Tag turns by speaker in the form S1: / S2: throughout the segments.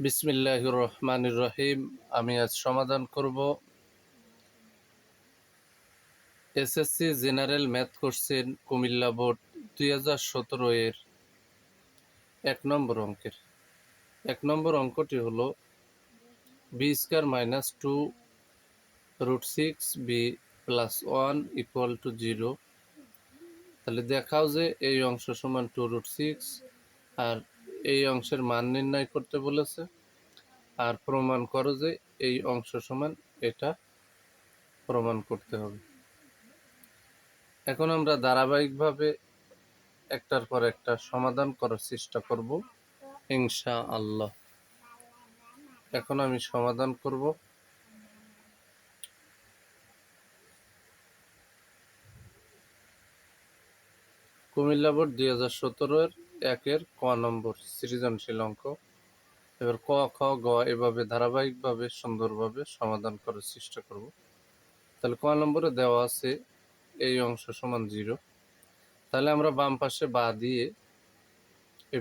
S1: বিসমিল্লাহির রহমানির রহিম। আমি আজ সমাধান করব SSC general math question Comilla board 2017 এর 1 নম্বর অঙ্কের। 1 নম্বর অঙ্কটি হলো b square minus 2√6 b plus 1 equal to 0। তাহলে দেখাও যে এই অংশ সমান 2√6 আর এই অংশের মান নির্ণয় করতে বলেছে, আর প্রমাণ করো যে এই অংশ সমান এটা প্রমাণ করতে হবে। এখন আমরা ধারাবাহিকভাবে একটার পর একটা সমাধান করার চেষ্টা করব ইনশাআল্লাহ। এখন আমি সমাধান করব। কুমিল্লা বোর্ড 2017 এর 1 নম্বর সৃজনশীল অঙ্ক। এবার ক, খ, গ এভাবে ধারাবাহিকভাবে সুন্দরভাবে সমাধান করার চেষ্টা করব। তাহলে ক নম্বরে দেওয়া আছে এই অংশ সমান 0। তাহলে আমরা বাম পাশে বা দিয়ে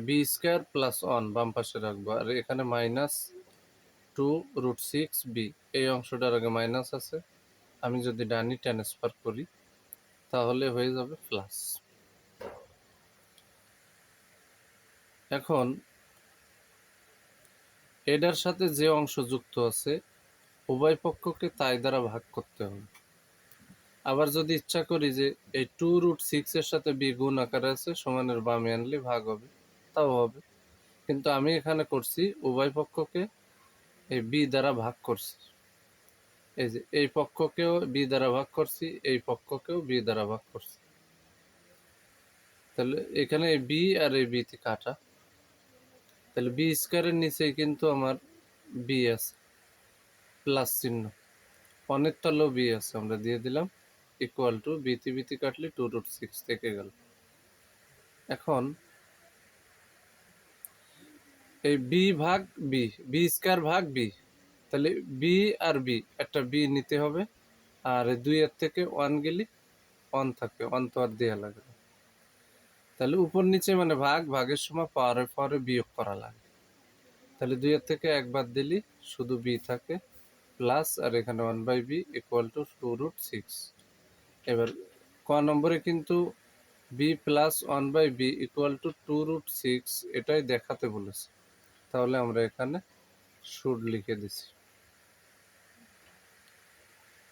S1: বি স্কয়ার প্লাস 1 বাম পাশে রাখবো, আর এখানে মাইনাস 2√6b এই অংশটার আগে মাইনাস আছে। আমি যদি ডানি ট্রান্সফার করি তাহলে হয়ে যাবে প্লাস। এখন এটার সাথে যে অংশ যুক্ত আছে উভয় পক্ষকে তাই দ্বারা ভাগ করতে হবে। আবার যদি ইচ্ছা করি যে এই 2√6 এর সাথে বি গুণ আকারে আছে, সমানের বামে আনলে ভাগ হবে, তাও হবে। কিন্তু আমি এখানে করছি উভয় পক্ষকে এই বি দ্বারা ভাগ করছি। এই যে এই পক্ষকেও বি দ্বারা ভাগ করছি, এই পক্ষকেও বি দ্বারা ভাগ করছি। তাহলে এখানে এই বি আর এই বি তে কাটা। তাহলে বি স্কয়ারের নিচেই কিন্তু আমার বি আছে প্লাস চিহ্ন, অনেক তলেও বি আছে, আমরা দিয়ে দিলাম ইকুয়াল টু বিতে কাটলে 2√6 থেকে গেল। এখন এই বি ভাগ বি, বি স্কয়ার ভাগ বি, তাহলে বি আর বি একটা বি নিতে হবে, আর 2 এর থেকে 1 গেলে 1 থাকবে, 1 তো আর দেওয়া লাগে না। তাহলে উপর নিচে মানে ভাগ, ভাগের সময় পাওয়ারের পরে বিয়োগ করা লাগে। তাহলে 2 এর থেকে 1 বাদ দিলে শুধু বি থাকে প্লাস, আর এখানে 1/b ইকুয়াল টু 2√6। এবার ক নম্বরে কিন্তু B plus 1/b equal to 2√6 এটাই দেখাতে বলেছে। তাহলে আমরা এখানে শুড লিখে দিছি।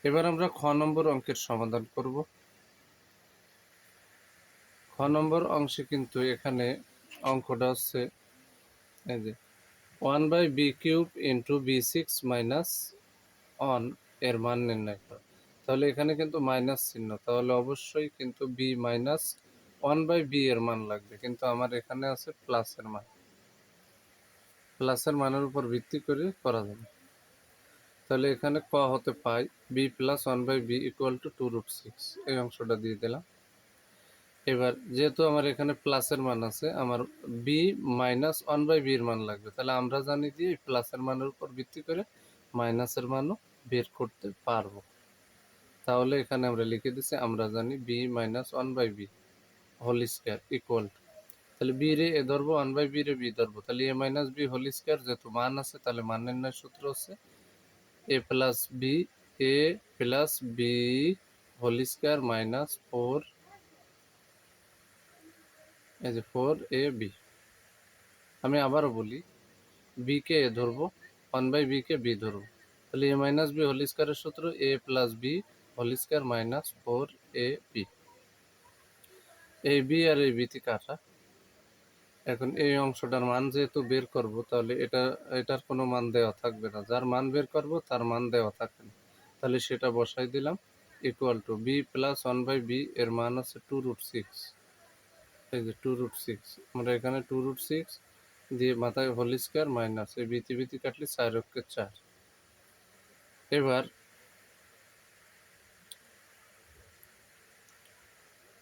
S1: এবার আমরা খ নম্বর অঙ্কের সমাধান করব। খ নম্বর অংশে কিন্তু এখানে অঙ্কটা হচ্ছে এই যে 1/b³ ইন্টু b6 মাইনাস 1 এর মান নির্ণয় করা। তাহলে এখানে কিন্তু মাইনাস চিহ্ন, তাহলে অবশ্যই কিন্তু বি মাইনাস 1/b এর মান লাগবে, কিন্তু আমার এখানে আছে প্লাসের মান। প্লাসের মানের উপর ভিত্তি করে করা যাবে। তাহলে এখানে ক হতে পাই b plus 1/b equal to 2√6, এই অংশটা দিয়ে দিলাম। এবার যেহেতু আমার এখানে প্লাসের মান আছে, আমার বি মাইনাস 1/b এর মান লাগবে। তাহলে আমরা জানি যে প্লাসের মানের উপর ভিত্তি করে মাইনাসের মানও বের করতে পারবো। তাহলে এখানে আমরা লিখে দিচ্ছি আমরা জানি b minus 1/b whole square equal to, তাহলে বি রে এ ধরবো, 1/b রে বি ধরবো, তাহলে a minus b whole square, যেহেতু মান আছে তাহলে মান নির্ণয়ের সূত্র হচ্ছে a plus b whole square minus 4, এই যে 4ab। আমি আবারও বলি, বি কে এ ধরবো, 1/b কে বি ধরবো, তাহলে এ মাইনাস বি হোল স্কয়ারের সূত্র a plus b whole square minus 4ab। এই বি আর এই বিতে কাটা। এখন এই অংশটার মান যেহেতু বের করব, তাহলে এটার কোনো মান দেওয়া থাকবে না, যার মান বের করব তার মান দেওয়া থাকবে না। তাহলে সেটা বসাই দিলাম equal to B plus 1/b এর মান আছে 2√6, এই যে 2√6, আমরা এখানে 2√6 দিয়ে মাথায় হোল স্কয়ার মাইনাস এই বিতি কাটলে 4 অক্ষে 4। এবার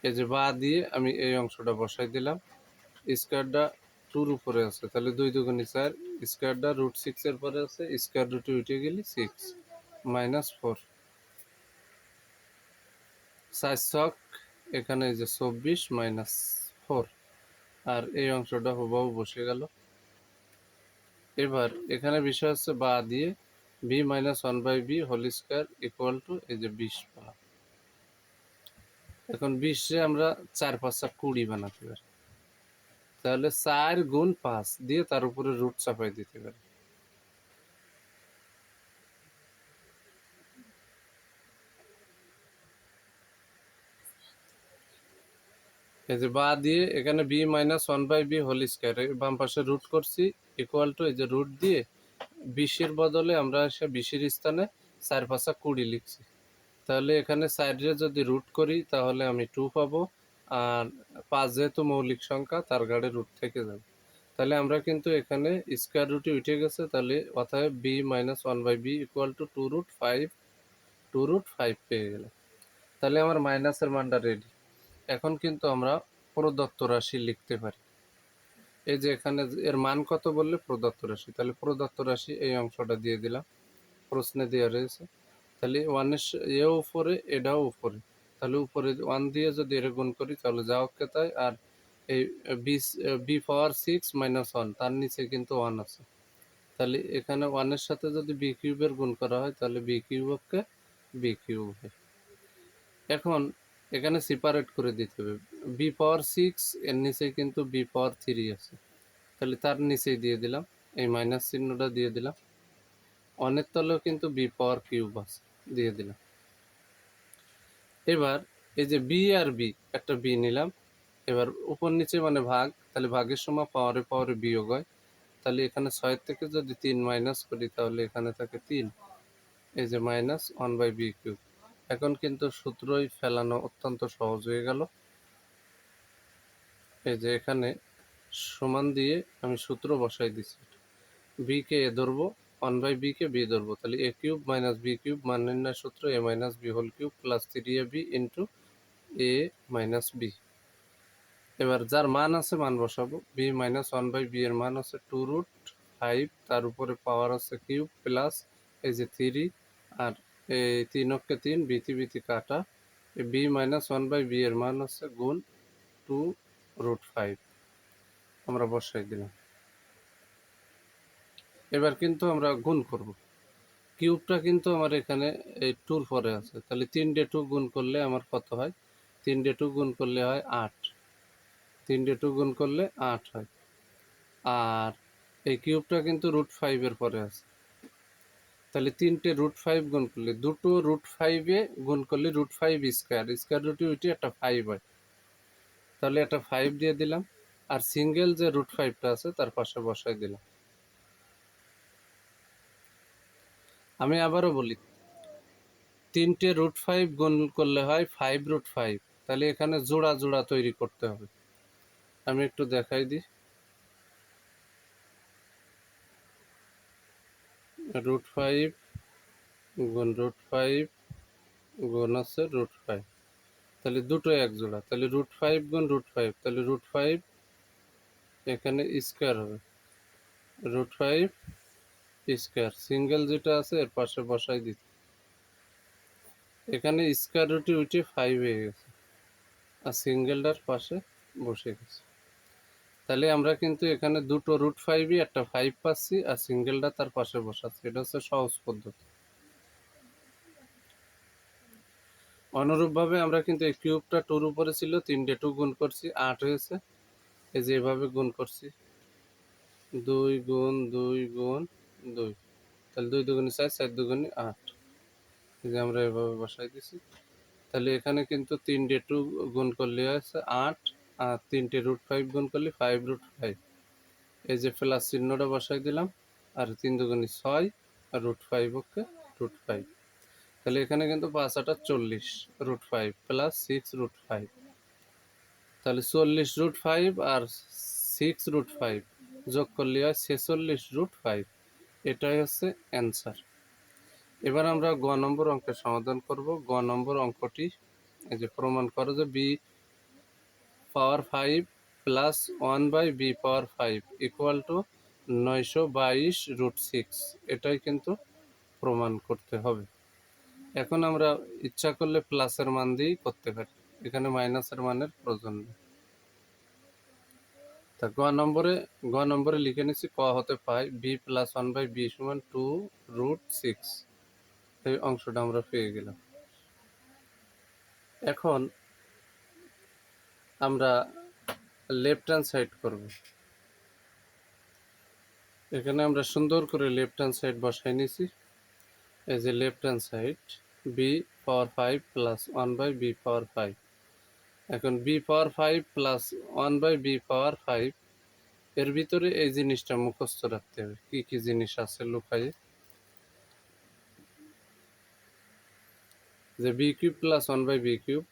S1: এই যে বা দিয়ে আমি এই অংশটা বসাই দিলাম। স্কয়ারটা 2 উপরে আছে, তাহলে 2 দুগুণে 4, স্কয়ারটা √6 এর পরে আছে, স্কয়ার রুটে উঠে গেলে 6 মাইনাস 4, 4 ছক এখানে এই যে 24 মাইনাস 4, আর এই অংশটা হুবহু বসে গেল। এবার এখানে বিষয় হচ্ছে বা দিয়ে b minus one by b whole square equal to এই যে 20 পেলাম। এখন 20-এ আমরা 4×5=20 বানাতে পারি। তাহলে 4×5 দিয়ে তার উপরে রুট চাপাই দিতে পারি। এই যে বা দিয়ে এখানে b minus one by b whole square বাম পাশে রুট করছি ইকুয়াল টু এই যে রুট দিয়ে 20-এর বদলে আমরা এসে 20-এর স্থানে 4×5=20 লিখছি। তাহলে এখানে সাইডে যদি রুট করি তাহলে আমি 2 পাবো, আর 5 যেহেতু মৌলিক সংখ্যা তার ঘাড়ে রুট থেকে যাবে। তাহলে আমরা কিন্তু এখানে স্কোয়ার রুটে উঠে গেছে, তাহলে অতএব b minus one by b equal to 2√5 পেয়ে গেলাম। তাহলে আমার মাইনাসের মানটা রেডি। এখন কিন্তু আমরা প্রদত্ত রাশি লিখতে পারি। এই যে এখানে এর মান কত বললে প্রদত্ত রাশি, তাহলে প্রদত্ত রাশি এই অংশটা দিয়ে দিলাম, প্রশ্নে দেওয়া রয়েছে। তাহলে ওয়ানের এও উপরে এটাও উপরে, তাহলে উপরে 1 দিয়ে যদি এর গুণ করি তাহলে যা অক্ষে তাই। আর এই বি পাওয়ার 6 মাইনাস 1 তার নিচে কিন্তু 1 আছে, তাহলে এখানে 1-এর সাথে যদি বি কিউবের গুণ করা হয় তাহলে বি কিউবকে বি কিউব হয়। এখন এখানে সেপারেট করে দিতে হবে, বি পাওয়ার 6 এর নিচে কিন্তু বি পাওয়ার 3 আছে, তাহলে তার নিচেই দিয়ে দিলাম, এই মাইনাস চিহ্নটা দিয়ে দিলাম। অনের তলেও কিন্তু বি পাওয়ার কিউব আছে, দিয়ে দিলাম। এবার এই যে বি আর বি, একটা বি নিলাম, এবার উপর নিচে মানে ভাগ, তাহলে ভাগের সময় পাওয়ারে পাওয়ারে বিয়োগ হয়, তাহলে এখানে 6 থেকে যদি 3 মাইনাস করি তাহলে এখানে থাকে 3, এই যে minus one by b cube. এখন কিন্তু সূত্রই ফেলানো অত্যন্ত সহজ হয়ে গেল। এই যে এখানে সমান দিয়ে আমি সূত্র বসাই দিচ্ছি, বি কে এ ধরবো, ওয়ান বাই বি কে বি ধরবো, তাহলে a cube minus b cube মান নির্ণয় সূত্র a minus b whole cube plus 3ab into a minus b. এবার যার মান আছে মান বসাবো, b minus one by b এর মান আছে 2√5, তার উপরে পাওয়ার আছে কিউব প্লাস এই যে 3, আর এই 3 3 বিতি বিতি কাটা, b minus one by b এর মান আছে গুণ 2√5 আমরা বসাই দিলাম। এবার কিন্তু আমরা গুণ করব, কিউবটা কিন্তু আমার এখানে এই 2-র পরে আছে, তাহলে 3 দিয়ে 2 গুণ করলে আমার কত হয়, 3 দিয়ে 2 গুণ করলে হয় 8, 3 দিয়ে 2 গুণ করলে 8 হয়। আর এই কিউবটা কিন্তু √5 এর পরে আছে, তাহলে 3টে √5 গুণ করলে, দুটো √5-এ গুণ করলে √5 স্কোয়ার, স্কোয়ার রুটে উঠে একটা 5 হয়, তাহলে একটা 5 দিয়ে দিলাম, আর সিঙ্গেল যে √5টা আছে তার পাশে বসাই দিলাম। আমি আবারও বলি, 3টে √5 গুণ করলে হয় 5√5, তাহলে এখানে জোড়া জোড়া তৈরি করতে হবে। আমি একটু দেখাই দিই, √5 গুণ √5 গুণ আছে √5, তাহলে দুটো এক জোড়া, তাহলে √5 গুণ √5, তাহলে √5 এখানে স্কোয়ার হবে, √5 স্কোয়ার, সিঙ্গেল যেটা আছে এর পাশে বসাই দিচ্ছি, এখানে স্কোয়ার রুটে উঠে 5 হয়ে গেছে, আর সিঙ্গেলটার পাশে বসে গেছে। তাহলে আমরা কিন্তু এখানে দুটো √5-ই একটা 5 পাচ্ছি, আর সিঙ্গেলটা তার পাশে বসাচ্ছি, এটা হচ্ছে সহজ পদ্ধতি। অনুরূপভাবে আমরা কিন্তু এই কিউবটা 2-র উপরে ছিল, 3 দিয়ে 2 গুণ করছি 8 হয়েছে, এই যে এভাবে গুণ করছি, 2 গুণ 2 গুণ 2, তাহলে 2 দুগুণে 4, 4 দুগুণে 8, এই যে আমরা এভাবে বসাই দিছি। তাহলে এখানে কিন্তু 3 দিয়ে 2 গুণ করলে আছে 8, আর 3টে √5 গুণ করলে 5√5, এই যে প্লাস চিহ্নটা বসাই দিলাম, আর 3 দুগুণে 6, আর √5 ওকে √5, তাহলে এখানে কিন্তু 5 8 40, √5 প্লাস 6√5, তাহলে 40√5 আর 6√5 যোগ করলে হয় 46√5, এটাই হচ্ছে অ্যান্সার। এবার আমরা গ নম্বর অঙ্কের সমাধান করব। গ নম্বর অঙ্কটি এই যে প্রমাণ করো যে b power 5 plus 1 by b power 5 equal to 922√6, এটাই কিন্তু প্রমাণ করতে হবে। এখন আমরা ইচ্ছা করলে প্লাসের মান দিয়েই করতে পারি, এখানে মাইনাসের মানের প্রয়োজন নেই। তা গ নম্বরে লিখে নিচ্ছি ক হতে পাই b plus one by b সমান 2√6। এই অংশটা আমরা পেয়ে গেলাম। এখন আমরা লেফট হ্যান্ড সাইড করব। এখানে আমরা সুন্দর করে লেফট হ্যান্ড সাইড বসাই নিছি। এই যে left hand side b power 5 plus 1 by b power 5। এখন b power 5 plus 1 by b power 5 এর ভিতরে এই জিনিসটা মুখস্থ রাখতে হবে, কি কি জিনিস আছে লুকায়ে। যে b cube plus 1 by b cube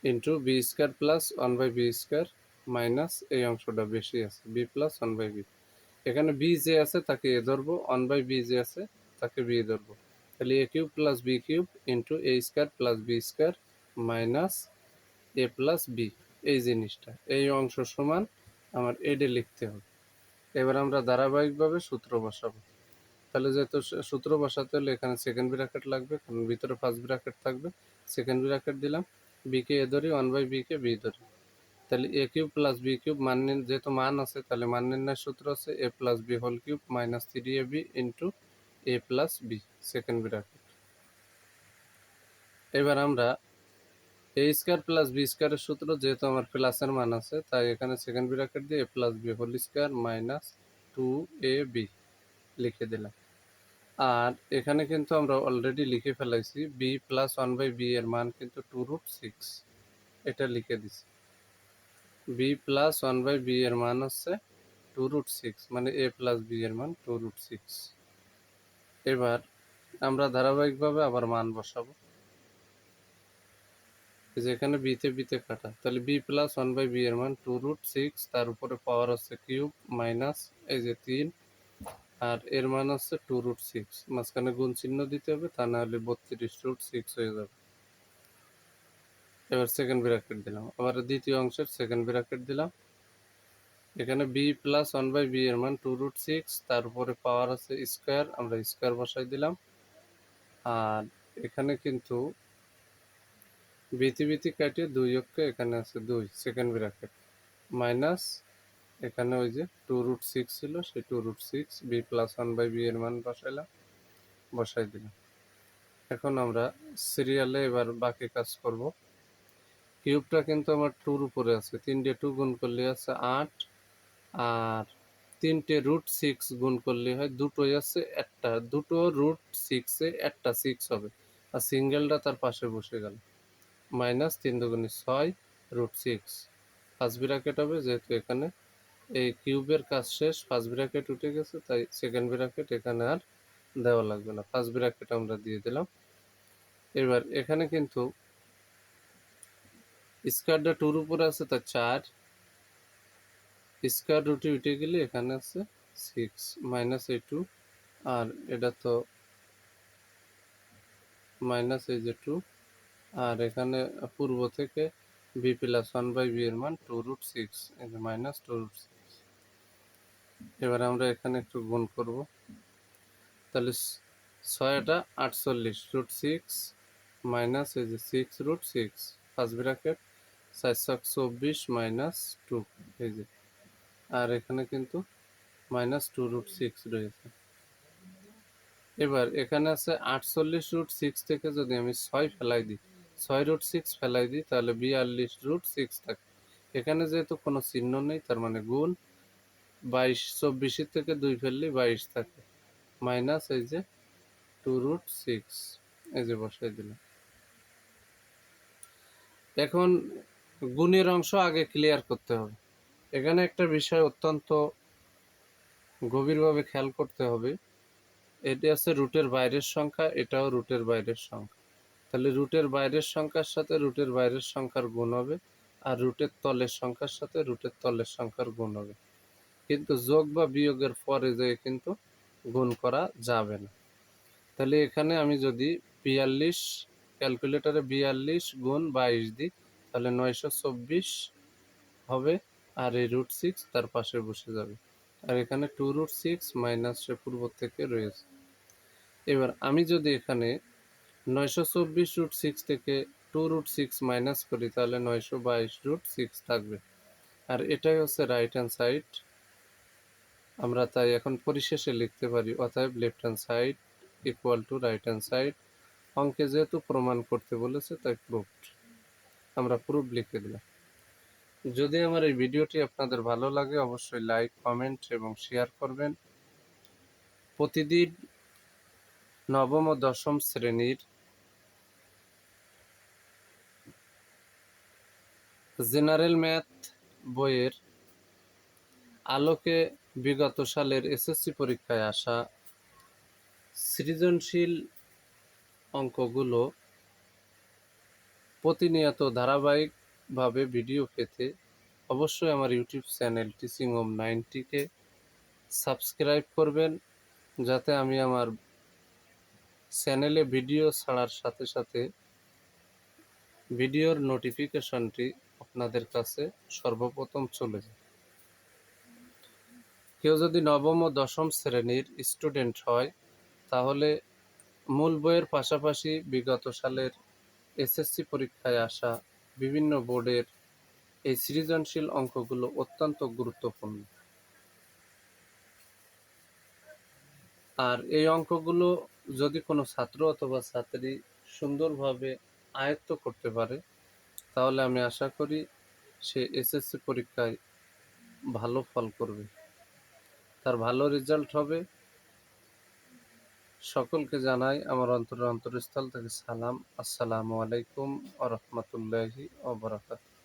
S1: into b square plus 1 by b square minus এই অংশটা বেশি আছে বি প্লাস 1 বাই বি। এখানে বি যে আছে তাকে এ ধরবো, 1 বাই বি যে আছে তাকে বি ধরবো। তাহলে a cube plus b cube into a square plus b square minus a plus b. এই জিনিসটা এই অংশ সমান আমার এডে লিখতে হবে। এবার আমরা ধারাবাহিকভাবে সূত্র বসাবো। তাহলে যেহেতু সূত্র বসাতে হলে এখানে সেকেন্ড ব্র্যাকেট লাগবে, কারণ ভিতরে ফার্স্ট ব্র্যাকেট থাকবে। সেকেন্ড ব্র্যাকেট দিলাম, বিকে এ ধরি, 1 বাই বিকে বি ধরি। তাহলে a cube plus b cube যেহেতু মান আছে তাহলে মান নির্ণয়ের সূত্র আছে a plus b whole cube minus 3ab into a plus b second bracket. এবার আমরা এ স্কোয়ার প্লাস বি স্কোয়ারের সূত্র, যেহেতু আমার প্লাসের মান আছে তাই এখানে সেকেন্ড ব্র্যাকেট দিয়ে a plus b whole square minus 2ab লিখে দিলাম। আর এখানে কিন্তু আমরা অলরেডি লিখে ফেলাইছি বি প্লাস 1 বাই বি এর মান কিন্তু 2√6, এটা লিখে দিছি। বি প্লাস 1 বাই বি এর মান হচ্ছে 2√6, মানে এ প্লাস বি এর মান 2√6। এবার আমরা ধারাবাহিকভাবে আবার মান বসাবো। যেখানে বিতে বিতে কাটা, তাহলে বি প্লাস 1 বাই বি এর মান 2√6, তার উপরে পাওয়ার হচ্ছে কিউব মাইনাস এই যে 3, আর এর মান হচ্ছে 2√6। মাঝখানে গুণ চিহ্ন দিতে হবে, তা না হলে 32√6 হয়ে যাবে। এবার সেকেন্ড ব্র্যাকেট দিলাম, আবার দ্বিতীয় অংশের সেকেন্ড ব্র্যাকেট দিলাম। এখানে বি প্লাস 1 বাই বি এর মান 2√6, তার উপরে পাওয়ার আছে স্কোয়ার, আমরা স্কোয়ার বসাই দিলাম। আর এখানে কিন্তু বিতি কাটিয়ে 2 অক্ষে এখানে আছে 2 সেকেন্ড ব্র্যাকেট মাইনাস এখানে ওই যে 2√6 ছিল সেই 2√6 বি প্লাস 1 বাই বি এর মান বসাই দিলাম। এখন আমরা সিরিয়ালে এবার বাকি কাজ করব। কিউবটা কিন্তু আমার 2 উপরে আছে, 3টে 2 গুণ করলে আছে 8, আর 3টে √6 গুণ করলে হয় দুটোই আছে একটা, দুটো √6 এ একটা 6 হবে, আর সিঙ্গেলটা তার পাশে বসে গেল। মাইনাস 3 দুগুণে 6 √6 ফার্স্ট ব্র্যাকেট হবে, যেহেতু এখানে এই কিউবের কাজ শেষ, ফার্স্ট ব্র্যাকেট উঠে গেছে তাই সেকেন্ড ব্র্যাকেট এখানে আর দেওয়া লাগবে না, ফার্স্ট ব্র্যাকেট আমরা দিয়ে দিলাম। এবার এখানে কিন্তু স্কোয়ারটা 2 উপরে আছে তাই 4, স্কোয়ার রুটে উঠে গেলে এখানে আছে 6 মাইনাস এই 2, আর এটা তো মাইনাস এই যে 2, আর এখানে পূর্ব থেকে বি প্লাস 1 বাই বি এর মান 2√6, এই যে মাইনাস 2√6। এবার আমরা এখানে একটু গুণ করব, তাহলে 6টা 48 √6 মাইনাস এই যে 6√6 ফার্স্ট ব্র্যাকেট 424 মাইনাস 2, এই যে, আর এখানে কিন্তু মাইনাস 2√6 রয়েছে। এবার এখানে আছে 48√6 থেকে যদি আমি 6 ফেলাই দিই, 6√6 ফেলাই দিই তাহলে 42√6 থাকে। এখানে যেহেতু কোনো চিহ্ন নেই তার মানে গুণ 22, 24 থেকে 2 ফেললে 22 থাকে, মাইনাস এই যে 2√6, এই যে বসাই দিলাম। এখন গুণের অংশ আগে ক্লিয়ার করতে হবে। এখানে একটা বিষয় অত্যন্ত গভীরভাবে খেয়াল করতে হবে, এটি আছে রুটের বাইরের সংখ্যা, এটাও রুটের বাইরের সংখ্যা। তাহলে রুটের বাইরের সংখ্যার সাথে রুটের বাইরের সংখ্যার গুণ হবে, আর রুটের তলের সংখ্যার সাথে রুটের তলের সংখ্যার গুণ হবে, কিন্তু যোগ বা বিয়োগের পরে যেয়ে কিন্তু গুণ করা যাবে না। তাহলে এখানে আমি যদি 42 ক্যালকুলেটরে 42 গুণ 22 দিই তাহলে 924 হবে, আর এই √6 তার পাশে বসে যাবে, আর এখানে 2√6 মাইনাস সে পূর্ব থেকে রয়েছে। এবার আমি যদি এখানে 924 √6 থেকে 2√6 মাইনাস করি তাহলে 922 √6 থাকবে। আর এটাই হচ্ছে রাইট হ্যান্ড সাইড। আমরা তাই এখন পরিশেষে লিখতে পারি অতএব left hand side equal to right hand side. অঙ্কে যেহেতু প্রমাণ করতে বলেছে তাই প্রুফড, আমরা প্রুফ লিখে দিলাম। যদি আমার এই ভিডিওটি আপনাদের ভালো লাগে অবশ্যই লাইক, কমেন্ট এবং শেয়ার করবেন। প্রতিদিন নবম ও দশম শ্রেণীর জেনারেল ম্যাথ বইয়ের আলোকে বিগত সালের এসএসসি পরীক্ষায় আসা সৃজনশীল অঙ্কগুলো প্রতিনিয়ত ধারাবাহিকভাবে ভিডিও পেতে অবশ্যই আমার ইউটিউব চ্যানেল টিচিং হোম 90কে সাবস্ক্রাইব করবেন, যাতে আমি আমার চ্যানেলে ভিডিও ছাড়ার সাথে সাথে ভিডিওর নোটিফিকেশনটি আপনাদের কাছে সর্বপ্রথম চলে যায়। কেউ যদি নবম ও দশম শ্রেণীর স্টুডেন্ট হয় তাহলে মূল বইয়ের পাশাপাশি বিগত সালের এসএসসি পরীক্ষায় আসা বিভিন্ন বোর্ডের এই সৃজনশীল অঙ্কগুলো অত্যন্ত গুরুত্বপূর্ণ। আর এই অঙ্কগুলো যদি কোনো ছাত্র অথবা ছাত্রী সুন্দরভাবে আয়ত্ত করতে পারে তাহলে আমি আশা করি সে এসএসসি পরীক্ষায় ভালো ফল করবে, তার ভালো রেজাল্ট হবে। সকলকে জানাই আমার অন্তরের অন্তরস্থল থেকে সালাম। আসসালামু আলাইকুম ওয়া রাহমাতুল্লাহি ওয়া বারাকাতুহু।